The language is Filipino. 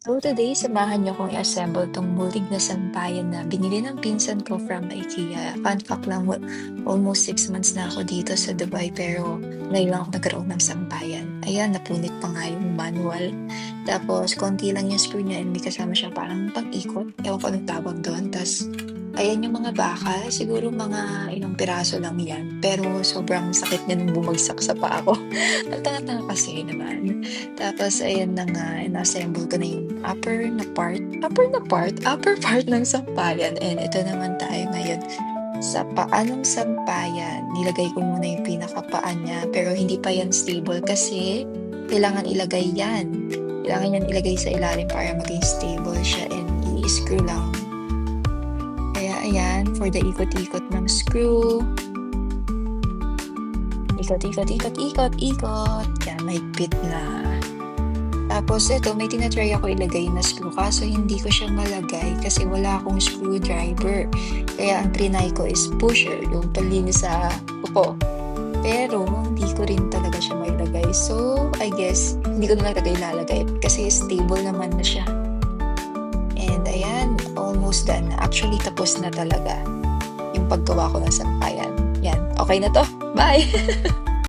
So today, samahan niyo akong i-assemble 'tong bulig na sampayan na binili ng pinsan ko from IKEA. Fun fact lang, almost 6 months na ako dito sa Dubai pero ngayon lang ako nagkaroon ng sampayan. Ayan, napunit pa nga yung manual. Tapos konti lang yung screw niya and may kasama siyang parang pang-ikot. Ewan ko anong tawag doon. Tas ayan yung mga bakal, siguro mga ilang piraso lang yan. Pero sobrang sakit niya nung bumagsak sa paa ko. Ang tanga-tanga kasi naman. Tapos ayan na nga, in-assemble ko na yung upper part ng sampayan. And ito naman tayo ngayon sa paa ng sampayan. Nilagay ko muna yung pinakapaa niya, pero hindi pa yan stable kasi kailangan ilagay yan. Kailangan yan ilagay sa ilalim para maging stable siya and i-screw lang. Kaya ayan, for the ikot-ikot ng screw. Ikot, ikot, ikot, ikot, ikot. Yan, mahigpit na. Tapos ito, may tinatry ako ilagay na screw kaso hindi ko siya malagay kasi wala akong screwdriver. Kaya ang trinay ko is pusher, yung palinis sa upo. Pero hindi ko rin talaga siya mailagay. So, I guess, hindi ko na talaga ilalagay kasi stable naman na siya. And ayan, almost done na. Actually, tapos na talaga yung paggawa ko ng sampayan. Yan, okay na to. Bye!